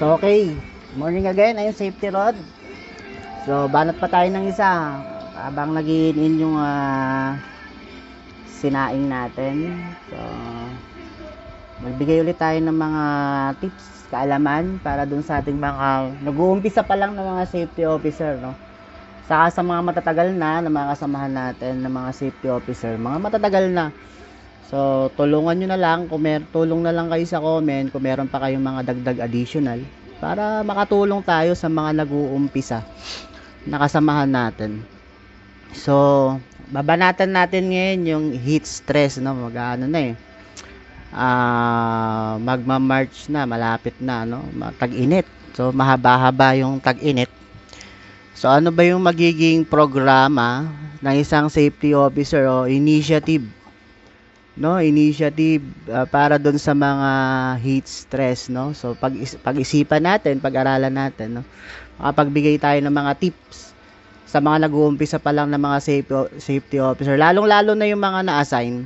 So okay, morning again, ayun safety rod. So banat pa tayo ng isa habang nagiin yung sinaing natin. So magbigay ulit tayo ng mga tips, kaalaman para dun sa ating mga nag-uumpisa pa lang ng mga safety officer, no? Saka sa mga matatagal na mga kasamahan natin ng mga safety officer, mga matatagal na. So tulungan nyo na lang, tulong na lang kayo sa comment kung meron pa kayong mga dagdag additional para makatulong tayo sa mga nag-uumpisa na kasamahan natin. So babanatan natin ngayon yung heat stress, no? Mag-ano na eh, magma-March na, malapit na, no? Tag-init. So mahaba-haba yung tag-init. So ano ba yung magiging programa ng isang safety officer o initiative, no? Initiative para doon sa mga heat stress, no? So pag-isipan natin, pag-aralan natin, no? Makapagbigay tayo ng mga tips sa mga nag-uumpisa pa lang ng mga safety officer, lalong-lalo na yung mga na-assign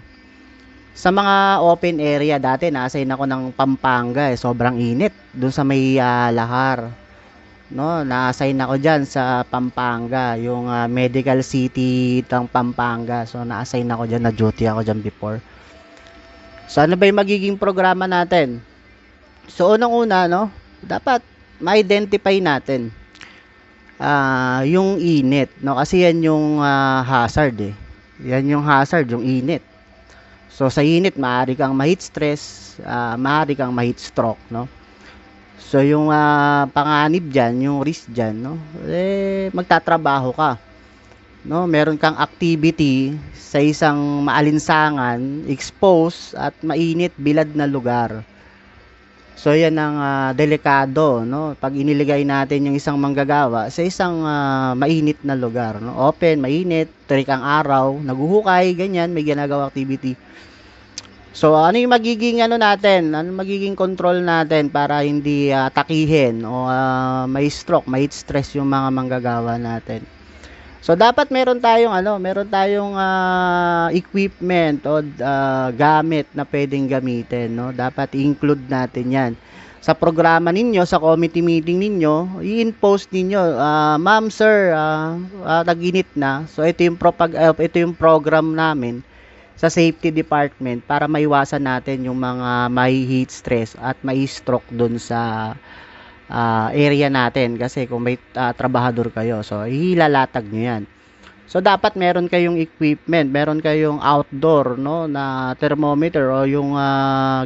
sa mga open area. Dati na-assign ako ng Pampanga, sobrang init doon sa may Lahar, no? Na-assign ako diyan sa Pampanga, yung medical city ng Pampanga. So na-assign ako diyan, na duty ako diyan before. So ano ba yung magiging programa natin? So unang-una, no, dapat ma-identify natin yung init, no? Kasi yan yung hazard eh. Yan yung hazard, yung init. So sa init, maaari kang ma-heat stress, maaari kang ma-heat stroke, no? So yung panganib dyan, yung risk dyan, no, magtatrabaho ka, no? Meron kang activity sa isang maalinsangan, expose at mainit, bilad na lugar. So yan ang delikado, no? Pag iniligay natin yung isang manggagawa sa isang mainit na lugar, no? Open, mainit, terik ang araw, naguhukay, ganyan, may ginagawa activity. So ano yung magiging natin? Ano magiging control natin para hindi takihin o may stroke, may heat stress yung mga manggagawa natin? So dapat meron tayong equipment o gamit na pwedeng gamitin, no? Dapat i-include natin 'yan sa programa ninyo, sa committee meeting ninyo. I-impose ninyo, ma'am, sir, tag-init na. So ito yung program namin sa safety department para maiwasan natin yung mga may heat stress at may stroke dun sa area natin. Kasi kung may trabahador kayo, so ilalatag nyo yan. So dapat meron kayong equipment, meron kayong outdoor, no, na thermometer o yung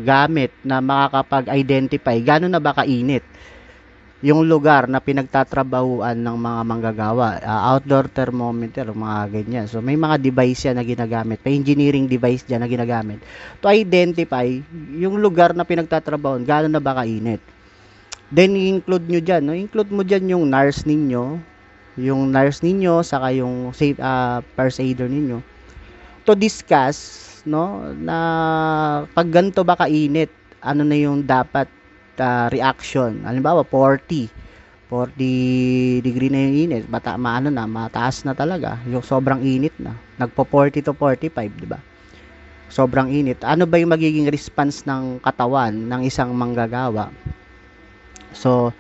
gamit na makakapag-identify gano'n na ba kainit yung lugar na pinagtatrabahuan ng mga manggagawa. Outdoor thermometer, mga ganyan. So may mga device yan na ginagamit, may engineering device dyan na ginagamit to identify yung lugar na pinagtatrabahuan gano'n na ba kainit. Then i-include nyo dyan, no? Include mo dyan yung nurse ninyo, saka yung first aider ninyo to discuss, no, na pag ganito ba kainit, ano na yung dapat reaction. Halimbawa 40 degree na yung init, mataas na talaga, yung sobrang init na, nagpo 40 to 45, di ba? Sobrang init. Ano ba yung magiging response ng katawan ng isang manggagawa? So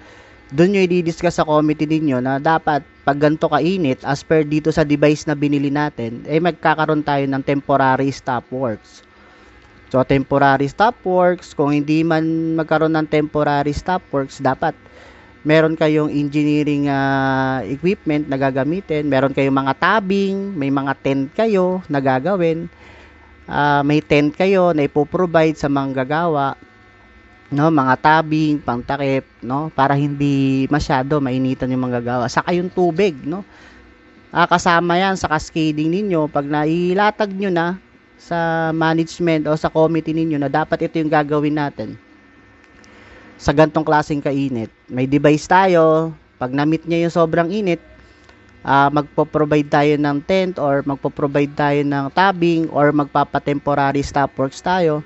doon nyo i-discuss sa committee ninyo na dapat pag ganito kainit, as per dito sa device na binili natin, magkakaroon tayo ng temporary stop works. So temporary stop works, kung hindi man magkaroon ng temporary stop works, dapat meron kayong engineering equipment na gagamitin, meron kayong mga tabing, may mga tent kayo na gagawin, may tent kayo na ipoprovide sa manggagawa, no, mga tabing, pangtakip, no, para hindi masyado mainitan yung manggagawa. Saka yung tubig, no, kasama yan sa cascading ninyo pag nailatag nyo na sa management o sa committee ninyo na dapat ito yung gagawin natin sa gantong klaseng kainit. May device tayo, pag na-meet niya yung sobrang init, magpo-provide tayo ng tent or magpo-provide tayo ng tabing or magpapa-temporary stop works tayo.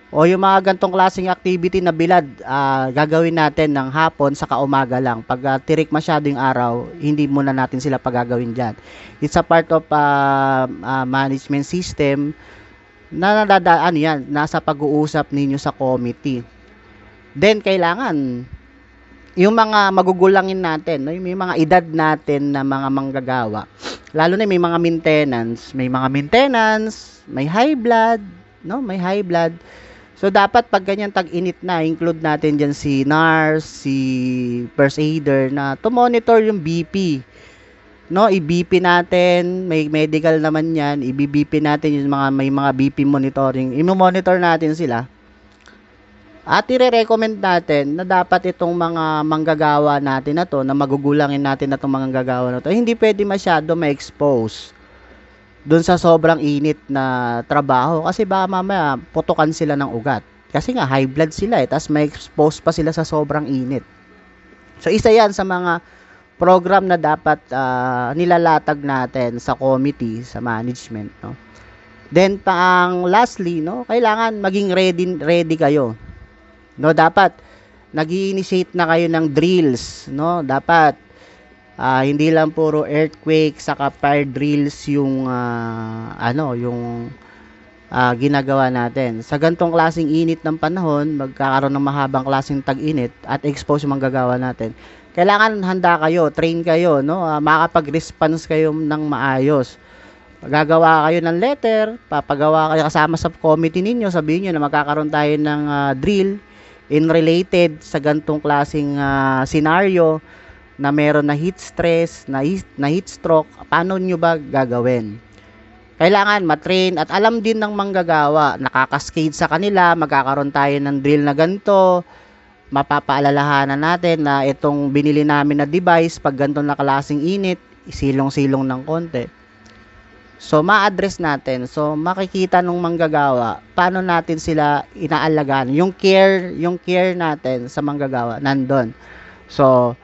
O yung mga gantong klaseng activity na bilad, gagawin natin ng hapon saka umaga lang. Pag tirik masyado yung araw, hindi muna natin sila pagagawin dyan. It's a part of management system na nadadaan yan, nasa pag-uusap ninyo sa committee. Then, kailangan yung mga magugulangin natin, no? Yung mga edad natin na mga manggagawa, lalo na may mga maintenance, may high blood, no? May high blood. So, dapat pag ganyan tag-init na, include natin dyan si nurse, si first aider na to monitor yung BP. No, i-BP natin, may medical naman yan, i-BP natin yung may mga BP monitoring, i-monitor natin sila. At i-recommend natin na dapat itong mga manggagawa natin na to, na magugulangin natin na itong mga manggagawa na to, hindi pwede masyado ma-expose dun sa sobrang init na trabaho kasi baka mamaya putukan sila ng ugat. Kasi nga high blood sila tapos may expose pa sila sa sobrang init. So isa yan sa mga program na dapat nilalatag natin sa committee, sa management, no. Then lastly, no, kailangan maging ready kayo. No, dapat nag-i-initiate na kayo ng drills, no? Dapat hindi lang puro earthquake saka fire drills yung ginagawa natin. Sa gantong klaseng init ng panahon, magkakaroon ng mahabang klaseng tag-init at expose yung manggagawa natin. Kailangan handa kayo, train kayo, no? Makakapag-response kayo ng maayos. Gagawa kayo ng letter, papagawa kayo kasama sa committee ninyo, sabihin nyo na magkakaroon tayo ng drill in related sa gantong klaseng scenario na meron na heat stress, na heat stroke, paano nyo ba gagawin? Kailangan matrain at alam din ng manggagawa, nakakascade sa kanila, magkakaroon tayo ng drill na ganito, mapapaalalahanan natin na itong binili namin na device, pag ganito na klaseng init, silong-silong ng konti. So, ma-address natin. So, makikita nung manggagawa, paano natin sila inaalagaan. Yung care natin sa manggagawa, nandun. So,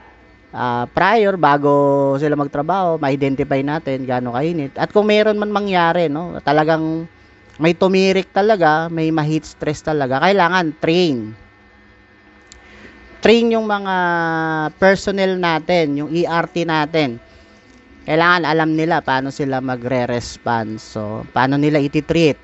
prior, bago sila magtrabaho, ma-identify natin gaano kainit. At kung meron man mangyari, no, talagang may tumirik talaga, may ma-heat stress talaga, kailangan train yung mga personnel natin, yung ERT natin. Kailangan alam nila paano sila magre-respond. So, paano nila iti-treat,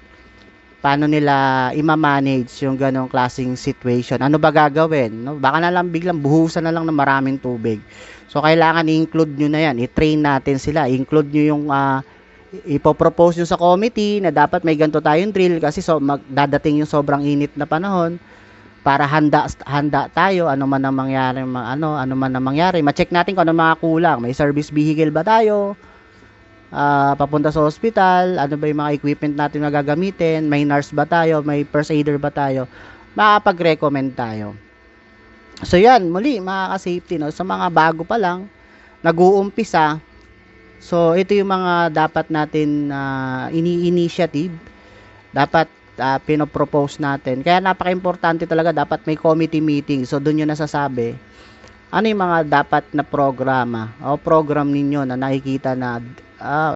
paano nila ima-manage yung ganong klaseng situation. Ano ba gagawin? No? Baka na lang biglang buhusan na lang ng maraming tubig. So, kailangan i-include nyo na yan. I-train natin sila. I-include nyo yung ipopropose nyo sa committee na dapat may ganito tayong drill kasi dadating yung sobrang init na panahon para handa tayo ano man ang mangyari, ma-check natin kung ano mga kulang. May service vehicle ba tayo papunta sa hospital, ano ba yung mga equipment natin na gagamitin, may nurse ba tayo, may first aider ba tayo, makakapag-recommend tayo. So yan, muli mga ka-safety, no, sa mga bago pa lang nag-uumpisa, so ito yung mga dapat natin ini-initiative, dapat pinopropose natin. Kaya napaka-importante talaga, dapat may committee meeting. So doon yun nasasabi ano yung mga dapat na programa o program ninyo na nakikita na